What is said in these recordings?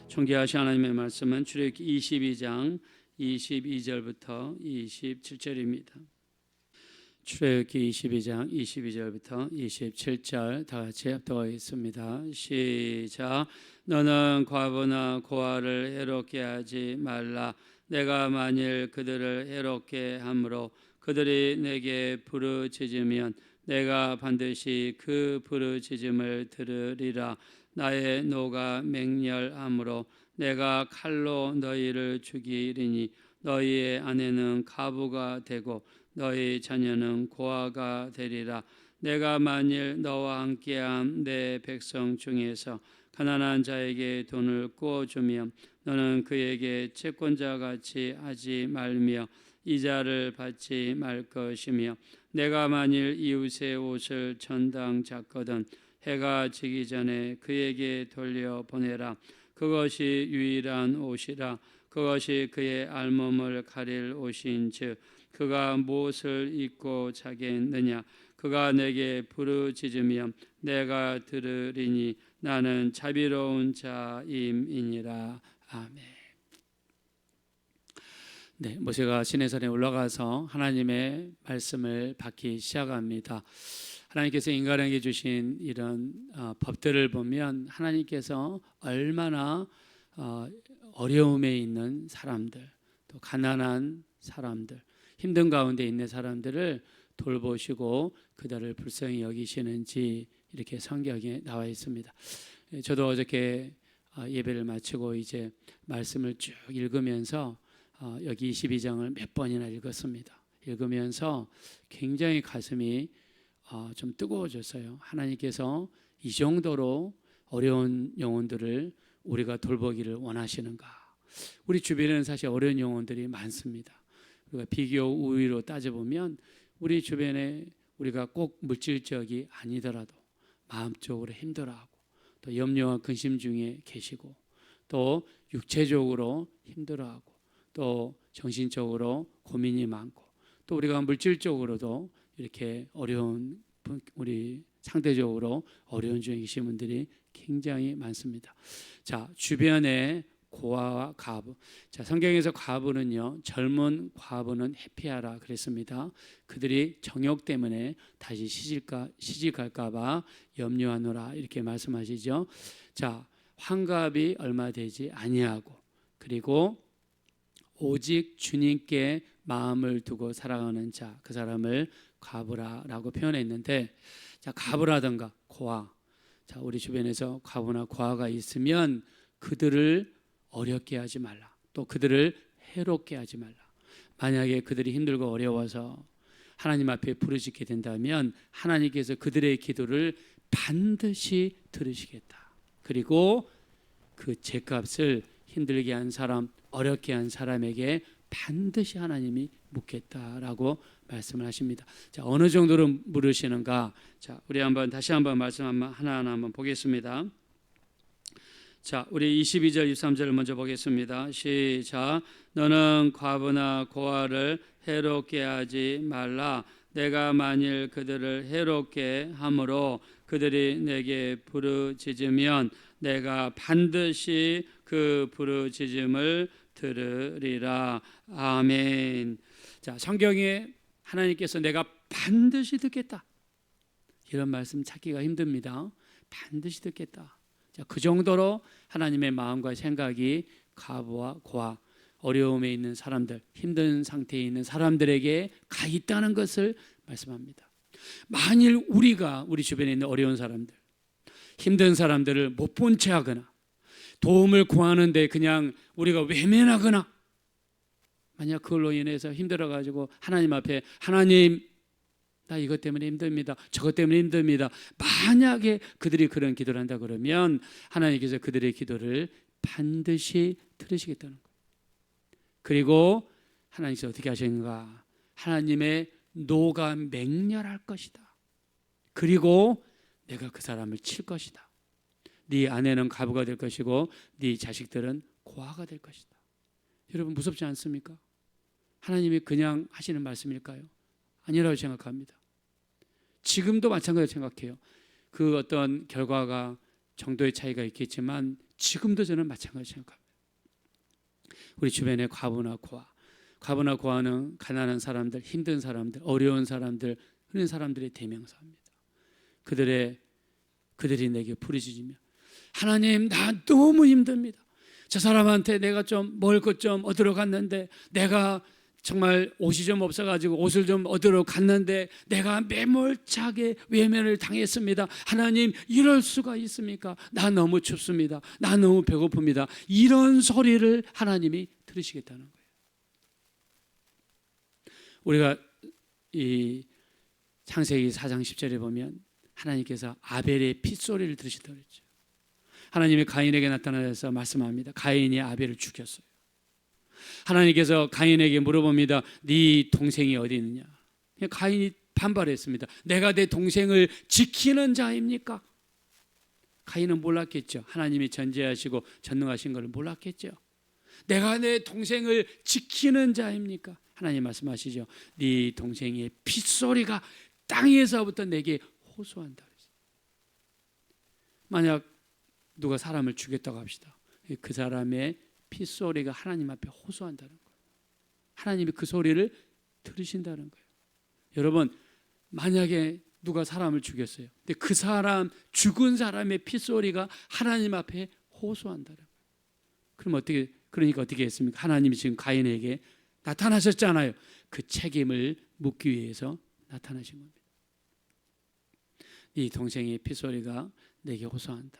존귀하신 하나님의 말씀은 출애굽기 22장 22절부터 27절입니다. 출애굽기 22장 22절부터 27절 다 같이 합독하겠습니다. 시작. 너는 과부나 고아를 해롭게 하지 말라. 내가 만일 그들을 해롭게 함으로 그들이 내게 부르짖으면 내가 반드시 그 부르짖음을 들으리라. 나의 노가 맹렬함으로 내가 칼로 너희를 죽이리니 너희의 아내는 과부가 되고 너희 자녀는 고아가 되리라. 내가 만일 너와 함께한 내 백성 중에서 가난한 자에게 돈을 꾸어주면 너는 그에게 채권자같이 하지 말며 이자를 받지 말 것이며 내가 만일 이웃의 옷을 전당 잤거든 해가 지기 전에 그에게 돌려보내라. 그것이 유일한 옷이라. 그것이 그의 알몸을 가릴 옷인즉 그가 무엇을 입고 자겠느냐. 그가 내게 부르짖으면 내가 들으리니 나는 자비로운 자임이니라. 아멘. 네, 모세가 시내산에 올라가서 하나님의 말씀을 받기 시작합니다. 하나님께서 인간에게 주신 이런 법들을 보면 하나님께서 얼마나 어려움에 있는 사람들, 또 가난한 사람들, 힘든 가운데 있는 사람들을 돌보시고 그들을 불쌍히 여기시는지 이렇게 성경에 나와 있습니다. 저도 어저께 예배를 마치고 이제 말씀을 쭉 읽으면서 여기 22장을 몇 번이나 읽었습니다. 읽으면서 굉장히 가슴이 좀 뜨거워졌어요. 하나님께서 이 정도로 어려운 영혼들을 우리가 돌보기를 원하시는가. 우리 주변에는 사실 어려운 영혼들이 많습니다. 우리가 비교 우위로 따져보면 우리 주변에 우리가 꼭 물질적이 아니더라도 마음적으로 힘들어하고 또 염려와 근심 중에 계시고 또 육체적으로 힘들어하고 또 정신적으로 고민이 많고 또 우리가 물질적으로도 이렇게 어려운 우리 상대적으로 어려운 중에 계신 분들이 굉장히 많습니다. 자, 주변에 고아와 과부. 자, 성경에서 과부는요, 젊은 과부는 회피하라 그랬습니다. 그들이 정욕 때문에 다시 시집갈까봐 염려하노라 이렇게 말씀하시죠. 자, 환갑이 얼마 되지 아니하고 그리고 오직 주님께 마음을 두고 살아가는 자, 그 사람을 과부라라고 표현했는데, 자, 과부라든가 고아. 자, 우리 주변에서 과부나 고아가 있으면 그들을 어렵게 하지 말라. 또 그들을 해롭게 하지 말라. 만약에 그들이 힘들고 어려워서 하나님 앞에 부르짖게 된다면 하나님께서 그들의 기도를 반드시 들으시겠다. 그리고 그 죄값을 힘들게 한 사람, 어렵게 한 사람에게 반드시 하나님이 묻겠다라고 말씀을 하십니다. 자, 어느 정도로 물으시는가? 자, 우리 다시 한번 말씀 하나하나 한번 보겠습니다. 자, 우리 22절 23절을 먼저 보겠습니다. 시작. 너는 과부나 고아를 해롭게 하지 말라. 내가 만일 그들을 해롭게 함으로 그들이 내게 부르짖으면 내가 반드시 그 부르짖음을 들으리라. 아멘. 자, 성경에 하나님께서 내가 반드시 듣겠다 이런 말씀 찾기가 힘듭니다. 반드시 듣겠다. 자, 그 정도로 하나님의 마음과 생각이 과부와 고아, 어려움에 있는 사람들, 힘든 상태에 있는 사람들에게 가 있다는 것을 말씀합니다. 만일 우리가 우리 주변에 있는 어려운 사람들, 힘든 사람들을 못 본 채 하거나 도움을 구하는데 그냥 우리가 외면하거나 만약 그걸로 인해서 힘들어가지고 하나님 앞에 하나님 나 이것 때문에 힘듭니다. 저것 때문에 힘듭니다. 만약에 그들이 그런 기도를 한다 그러면 하나님께서 그들의 기도를 반드시 들으시겠다는 거예요. 그리고 하나님께서 어떻게 하시는가? 하나님의 노가 맹렬할 것이다. 그리고 내가 그 사람을 칠 것이다. 네 아내는 과부가 될 것이고 네 자식들은 고아가 될 것이다. 여러분 무섭지 않습니까? 하나님이 그냥 하시는 말씀일까요? 아니라고 생각합니다. 지금도 마찬가지로 생각해요. 그 어떤 결과가 정도의 차이가 있겠지만 지금도 저는 마찬가지 생각합니다. 우리 주변에 과부나 고아는 가난한 사람들, 힘든 사람들, 어려운 사람들, 그런 사람들의 대명사입니다. 그들이 내게 부르짖으며 하나님, 나 너무 힘듭니다. 저 사람한테 내가 좀 먹을 것 좀 얻으러 갔는데, 내가 정말 옷이 좀 없어가지고 옷을 좀 얻으러 갔는데 내가 매몰차게 외면을 당했습니다. 하나님, 이럴 수가 있습니까? 나 너무 춥습니다. 나 너무 배고픕니다. 이런 소리를 하나님이 들으시겠다는 거예요. 우리가 이 창세기 4장 10절에 보면 하나님께서 아벨의 핏소리를 들으시다고 그랬죠. 하나님이 가인에게 나타나서 말씀합니다. 가인이 아벨을 죽였어요. 하나님께서 가인에게 물어봅니다. 네 동생이 어디 있느냐? 가인이 반발했습니다. 내가 내 동생을 지키는 자입니까? 가인은 몰랐겠죠. 하나님이 전지하시고 전능하신 것을 몰랐겠죠. 내가 내 동생을 지키는 자입니까? 하나님 말씀하시죠. 네 동생의 핏소리가 땅에서부터 내게 호소한다. 만약 누가 사람을 죽였다고 합시다. 그 사람의 핏소리가 하나님 앞에 호소한다는 거예요. 하나님이 그 소리를 들으신다는 거예요. 여러분, 만약에 누가 사람을 죽였어요. 근데 그 사람, 죽은 사람의 핏소리가 하나님 앞에 호소한다는 거예요. 그러니까 어떻게 했습니까? 하나님이 지금 가인에게 나타나셨잖아요. 그 책임을 묻기 위해서 나타나신 겁니다. 네 동생의 핏소리가 내게 호소한다.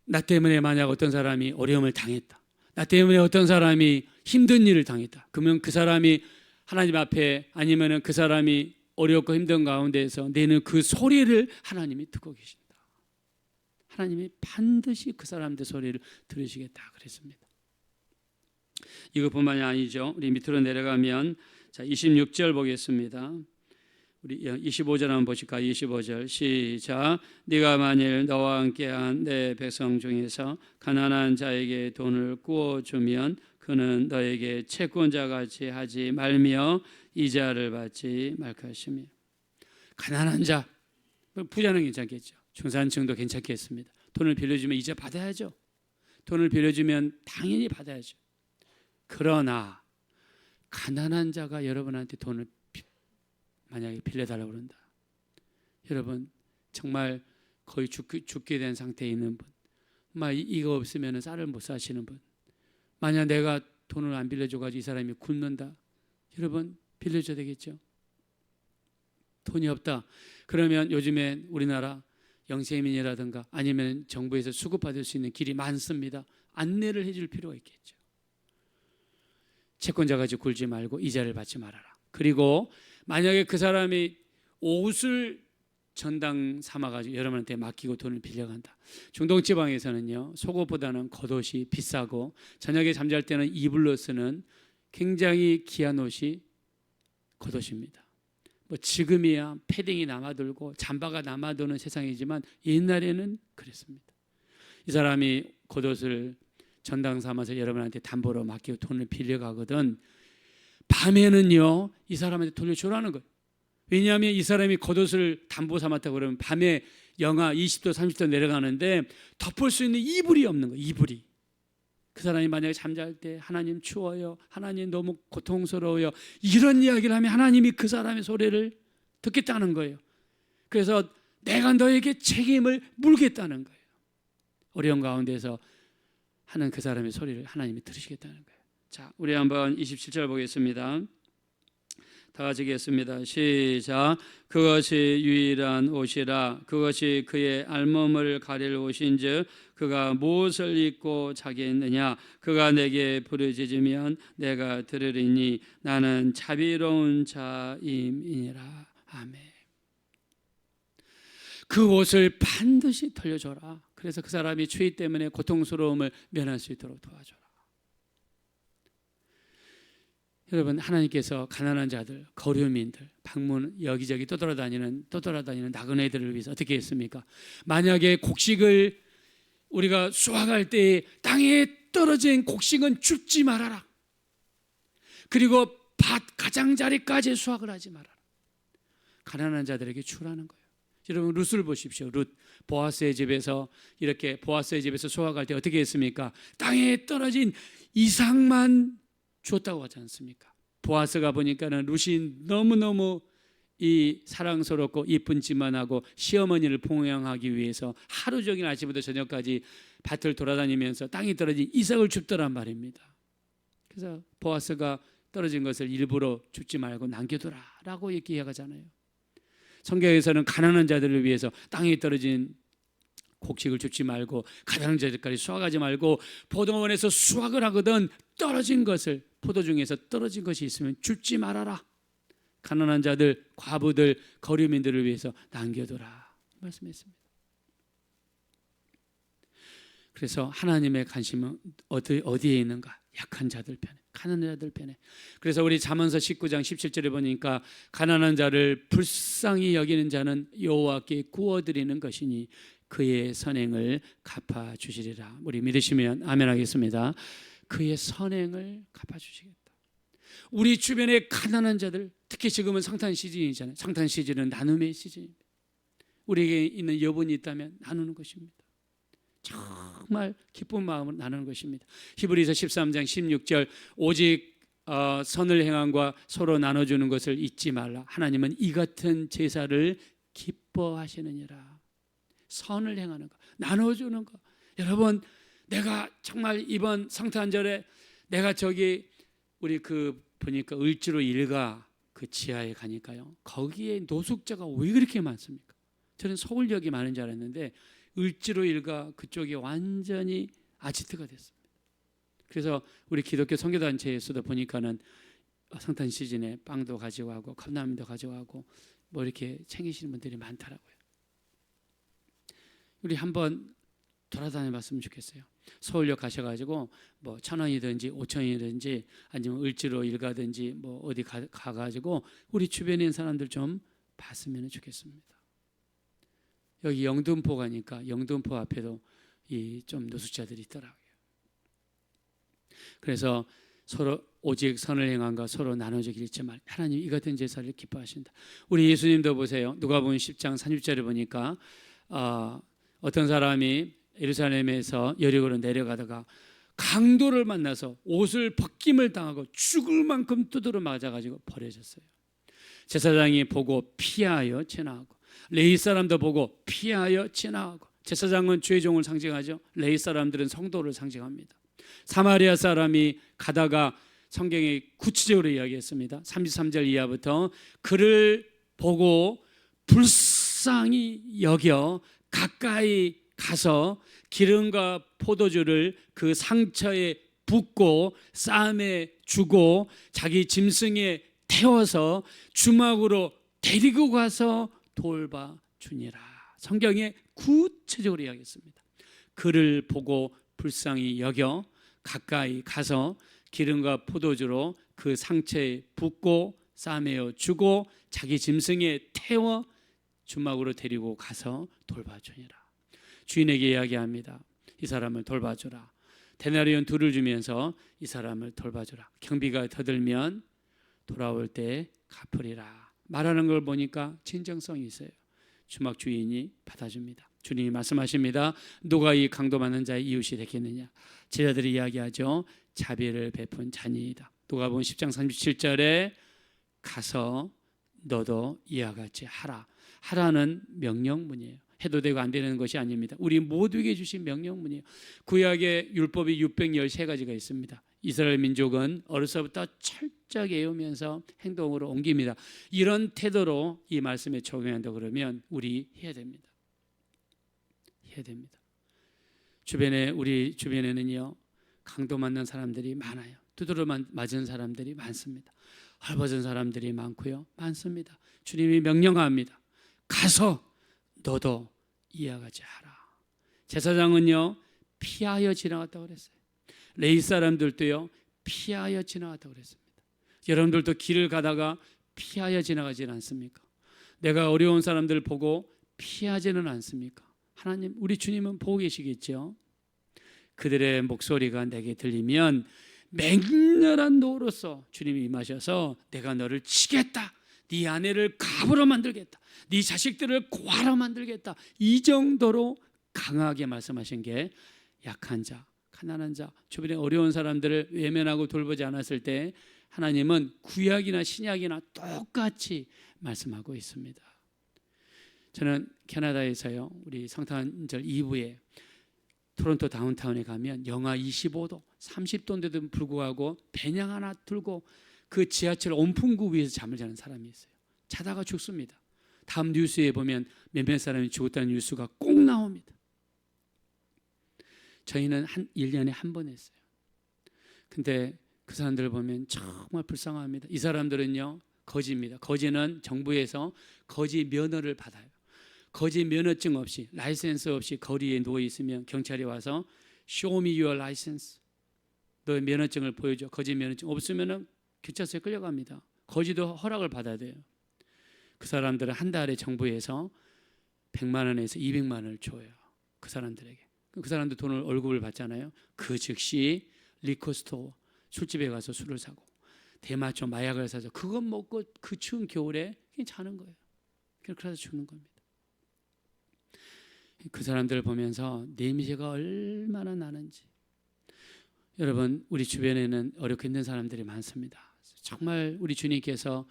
나 때문에 만약 어떤 사람이 어려움을 당했다, 나 때문에 어떤 사람이 힘든 일을 당했다, 그러면 그 사람이 하나님 앞에, 아니면 그 사람이 어렵고 힘든 가운데에서 내는 그 소리를 하나님이 듣고 계신다. 하나님이 반드시 그 사람들 소리를 들으시겠다 그랬습니다. 이것뿐만이 아니죠. 우리 밑으로 내려가면 26절 보겠습니다. 우리 25절 한번 보실까요? 25절 시작. 네가 만일 너와 함께한 내 백성 중에서 가난한 자에게 돈을 구워주면 그는 너에게 채권자같이 하지 말며 이자를 받지 말 것이며. 가난한 자, 부자는 괜찮겠죠. 중산층도 괜찮겠습니다. 돈을 빌려주면 이자 받아야죠. 돈을 빌려주면 당연히 받아야죠. 그러나 가난한 자가 여러분한테 돈을 만약에 빌려달라고 그런다. 여러분, 정말 거의 죽게 된 상태에 있는 분, 이거 없으면 쌀을 못 사시는 분, 만약 내가 돈을 안 빌려줘가지고 이 사람이 굶는다, 여러분 빌려줘야 되겠죠. 돈이 없다 그러면 요즘에 우리나라 영세민이라든가 아니면 정부에서 수급받을 수 있는 길이 많습니다. 안내를 해줄 필요가 있겠죠. 채권자 가지고 굴지 말고 이자를 받지 말아라. 그리고 만약에 그 사람이 옷을 전당 삼아가지고 여러분한테 맡기고 돈을 빌려간다. 중동 지방에서는요, 속옷보다는 겉옷이 비싸고 저녁에 잠잘 때는 이불로 쓰는 굉장히 귀한 옷이 겉옷입니다. 지금이야 패딩이 남아돌고 잠바가 남아도는 세상이지만 옛날에는 그랬습니다. 이 사람이 겉옷을 전당 삼아서 여러분한테 담보로 맡기고 돈을 빌려가거든 밤에는요 이 사람한테 돌려주라는 거예요. 왜냐하면 이 사람이 겉옷을 담보 삼았다고 그러면 밤에 영하 20도 30도 내려가는데 덮을 수 있는 이불이 없는 거예요. 이불이. 그 사람이 만약에 잠잘 때 하나님 추워요, 하나님 너무 고통스러워요, 이런 이야기를 하면 하나님이 그 사람의 소리를 듣겠다는 거예요. 그래서 내가 너에게 책임을 물겠다는 거예요. 어려운 가운데서 하는 그 사람의 소리를 하나님이 들으시겠다는 거예요. 자, 우리 한번 27절 보겠습니다. 다 같이 읽겠습니다. 시작. 그것이 유일한 옷이라. 그것이 그의 알몸을 가릴 옷인즉 그가 무엇을 입고 자겠느냐. 그가 내게 부르짖으면 내가 들으리니 나는 자비로운 자임이니라. 아멘. 그 옷을 반드시 돌려줘라. 그래서 그 사람이 추위 때문에 고통스러움을 면할 수 있도록 도와줘라. 여러분, 하나님께서 가난한 자들, 거류민들, 방문 여기저기 떠돌아다니는 나그네들을 위해서 어떻게 했습니까? 만약에 곡식을 우리가 수확할 때 땅에 떨어진 곡식은 줍지 말아라. 그리고 밭 가장자리까지 수확을 하지 말아라. 가난한 자들에게 주라는 거예요. 여러분 룻을 보십시오. 룻 보아스의 집에서 이렇게 보아스의 집에서 소화할 때 어떻게 했습니까? 땅에 떨어진 이삭만 줬다고 하지 않습니까? 보아스가 보니까는 룻이 너무너무 이 사랑스럽고 이쁜 짓만 하고 시어머니를 봉양하기 위해서 하루 종일 아침부터 저녁까지 밭을 돌아다니면서 땅에 떨어진 이삭을 줍더란 말입니다. 그래서 보아스가 떨어진 것을 일부러 줍지 말고 남겨둬라 라고 이렇게 이야기하잖아요. 성경에서는 가난한 자들을 위해서 땅에 떨어진 곡식을 줍지 말고 가난한 자들까지 수확하지 말고 포도원에서 수확을 하거든 떨어진 것을 포도 중에서 떨어진 것이 있으면 줍지 말아라. 가난한 자들, 과부들, 거류민들을 위해서 남겨둬라 말씀했습니다. 그래서 하나님의 관심은 어디에 있는가? 약한 자들 편에, 가난한 자들 편에. 그래서 우리 잠언서 19장 17절에 보니까 가난한 자를 불쌍히 여기는 자는 여호와께 구워드리는 것이니 그의 선행을 갚아주시리라. 우리 믿으시면 아멘 하겠습니다. 그의 선행을 갚아주시겠다. 우리 주변에 가난한 자들, 특히 지금은 성탄 시즌이잖아요. 성탄 시즌은 나눔의 시즌입니다. 우리에게 있는 여분이 있다면 나누는 것입니다. 정말 기쁜 마음으로 나누는 것입니다. 히브리서 13장 16절 오직 선을 행함과 서로 나눠주는 것을 잊지 말라. 하나님은 이 같은 제사를 기뻐하시느니라. 선을 행하는 것, 나눠주는 것. 여러분, 내가 정말 이번 성탄절에 내가 저기 우리 보니까 을지로 일가 그 지하에 가니까요, 거기에 노숙자가 왜 그렇게 많습니까? 저는 서울역이 많은 줄 알았는데 을지로 일가 그쪽이 완전히 아지트가 됐습니다. 그래서 우리 기독교 선교단체에서도 보니까는 성탄 시즌에 빵도 가지고 가고 컵라면도 가지고 가고 뭐 이렇게 챙기시는 분들이 많더라고요. 우리 한번 돌아다녀 봤으면 좋겠어요. 서울역 가셔가지고 뭐 1,000원이든지 5,000원이든지 아니면 을지로 일가든지 뭐 어디 가가지고 우리 주변에 있는 사람들 좀 봤으면 좋겠습니다. 여기 영등포 가니까 영등포 앞에도 이 좀 노숙자들이 있더라고요. 그래서 서로 오직 선을 행함과 서로 나눠주기를 잊지 말. 하나님 이 같은 제사를 기뻐하신다. 우리 예수님도 보세요. 누가복음 10장 30절에 보니까 어떤 사람이 예루살렘에서 여리고로 내려가다가 강도를 만나서 옷을 벗김을 당하고 죽을 만큼 두드러 맞아가지고 버려졌어요. 제사장이 보고 피하여 지나가고 레위 사람도 보고 피하여 지나가고. 제사장은 죄종을 상징하죠. 레위 사람들은 성도를 상징합니다. 사마리아 사람이 가다가 성경에 구체적으로 이야기했습니다. 33절 이하부터 그를 보고 불쌍히 여겨 가까이 가서 기름과 포도주를 그 상처에 붓고 쌈에 주고 자기 짐승에 태워서 주막으로 데리고 가서 돌봐주니라. 성경에 구체적으로 이야기했습니다. 그를 보고 불쌍히 여겨 가까이 가서 기름과 포도주로 그 상처에 붓고 쌈에 주고 자기 짐승에 태워 주막으로 데리고 가서 돌봐주니라. 주인에게 이야기합니다. 이 사람을 돌봐주라. 데나리온 2를 주면서 이 사람을 돌봐주라. 경비가 더 들면 돌아올 때 갚으리라. 말하는 걸 보니까 진정성이 있어요. 주막 주인이 받아줍니다. 주님이 말씀하십니다. 누가 이 강도받는 자의 이웃이 되겠느냐. 제자들이 이야기하죠. 자비를 베푼 자니이다. 누가복음 10장 37절에 가서 너도 이와 같이 하라. 하라는 명령문이에요. 해도 되고 안 되는 것이 아닙니다. 우리 모두에게 주신 명령문이에요. 구약의 율법이 613가지가 있습니다. 이스라엘 민족은 어려서부터 철저히 외우면서 행동으로 옮깁니다. 이런 태도로 이 말씀에 적용한다 그러면 우리 해야 됩니다. 해야 됩니다. 우리 주변에는요 강도 맞는 사람들이 많아요. 두드러 맞은 사람들이 많습니다. 헐벗은 사람들이 많고요 많습니다. 주님이 명령합니다. 가서 너도 이와 같이 하라. 제사장은요 피하여 지나갔다고 그랬어요. 레위 사람들도요 피하여 지나갔다고 그랬습니다. 여러분들도 길을 가다가 피하여 지나가지 않습니까? 내가 어려운 사람들 보고 피하지는 않습니까? 하나님, 우리 주님은 보고 계시겠죠. 그들의 목소리가 내게 들리면 맹렬한 노로서 주님이 임하셔서 내가 너를 치겠다, 네 아내를 갑으로 만들겠다, 네 자식들을 고아로 만들겠다, 이 정도로 강하게 말씀하신 게 약한 자, 가난한 자, 주변에 어려운 사람들을 외면하고 돌보지 않았을 때 하나님은 구약이나 신약이나 똑같이 말씀하고 있습니다. 저는 캐나다에서요, 우리 성탄절 2부에 토론토 다운타운에 가면 영하 25도, 30도인데도 불구하고 배낭 하나 들고 그 지하철 온풍구 위에서 잠을 자는 사람이 있어요. 자다가 죽습니다. 다음 뉴스에 보면 몇몇 사람이 죽었다는 뉴스가 꼭 나옵니다. 저희는 1년에 한 번 했어요. 근데 그 사람들을 보면 정말 불쌍합니다. 이 사람들은요, 거지입니다. 거지는 정부에서 거지 면허를 받아요. 거지 면허증 없이, 라이센스 없이 거리에 누워 있으면 경찰이 와서 Show me your license, 너의 면허증을 보여줘. 거지 면허증 없으면 경찰서에 끌려갑니다. 거지도 허락을 받아야 돼요. 그 사람들은 한 달에 정부에서 100만 원에서 200만 원을 줘요. 그 사람들에게. 그 사람들 돈을 월급을 받잖아요. 그 즉시 리코스토어, 술집에 가서 술을 사고 대마초 마약을 사서 그것 먹고 그 추운 겨울에 그냥 자는 거예요. 그래서 죽는 겁니다. 그 사람들을 보면서 냄새가 얼마나 나는지. 여러분, 우리 주변에는 어렵게 힘든 사람들이 많습니다. 정말 우리 주님께서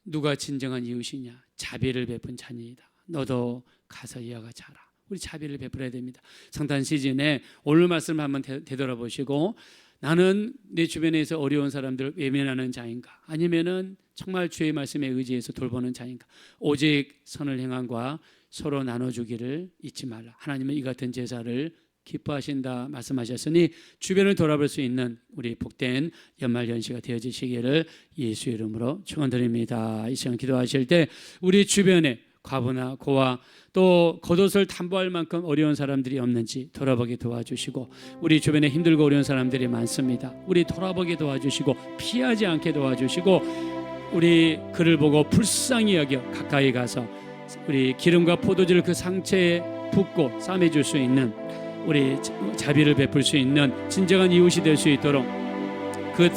누가 진정한 이웃이냐, 자비를 베푼 자녀이다. 너도 가서 이와 같이 하라. 우리 자비를 베풀어야 됩니다. 성탄 시즌에 오늘 말씀을 한번 되돌아보시고, 나는 내 주변에서 어려운 사람들을 외면하는 자인가, 아니면은 정말 주의 말씀에 의지해서 돌보는 자인가. 오직 선을 행함과 서로 나눠주기를 잊지 말라. 하나님은 이 같은 제사를 기뻐하신다 말씀하셨으니 주변을 돌아볼 수 있는 우리 복된 연말 연시가 되어지시기를 예수 이름으로 축원드립니다. 이 시간 기도하실 때 우리 주변에 과부나 고아, 또 겉옷을 담보할 만큼 어려운 사람들이 없는지 돌아보게 도와주시고, 우리 주변에 힘들고 어려운 사람들이 많습니다. 우리 돌아보게 도와주시고 피하지 않게 도와주시고, 우리 그를 보고 불쌍히 여겨 가까이 가서 우리 기름과 포도주를 그 상처에 붓고 싸매줄 수 있는, 우리 자비를 베풀 수 있는 진정한 이웃이 될 수 있도록, 그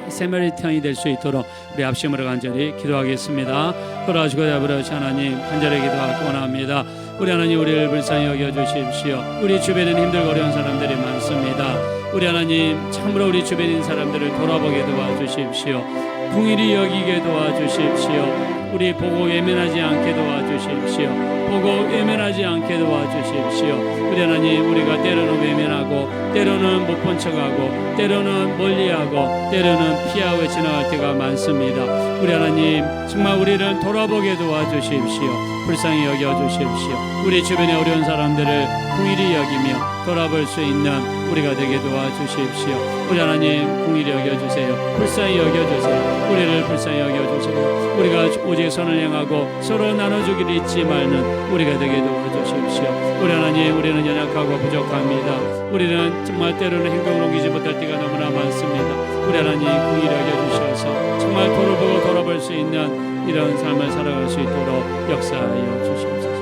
세마리탄이 될 수 있도록 우리 합심으로 간절히 기도하겠습니다. 돌아주고 아버지 하나님, 간절히 기도하고 원합니다. 우리 하나님, 우리를 불쌍히 여겨주십시오. 우리 주변에는 힘들고 어려운 사람들이 많습니다. 우리 하나님, 참으로 우리 주변에 있는 사람들을 돌아보게 도와주십시오. 긍휼히 여기게 도와주십시오. 우리 보고 외면하지 않게 도와주십시오. 보고 외면하지 않게 도와주십시오. 우리 하나님, 우리가 때로는 외면하고, 때로는 못 본 척하고, 때로는 멀리하고, 때로는 피하고 지나갈 때가 많습니다. 우리 하나님, 정말 우리를 돌아보게 도와주십시오. 불쌍히 여겨주십시오. 우리 주변에 어려운 사람들을 긍휼히 여기며 돌아볼 수 있는 우리가 되게 도와주십시오. 우리 하나님, 긍휼히 여겨주세요. 불쌍히 여겨주세요. 우리를 불쌍히 여겨주세요. 우리가 오직 선을 행하고 서로 나눠주기를 잊지 말는 우리가 되게 도와주십시오. 우리 하나님, 우리는 연약하고 부족합니다. 우리는 정말 때로는 행동을 옮기지 못할 때가 너무나 많습니다. 우리 하나님, 긍휼히 여겨주셔서 정말 돌아보고 돌아볼 수 있는 이런 삶을 살아갈 수 있도록 역사하여 주시옵소서.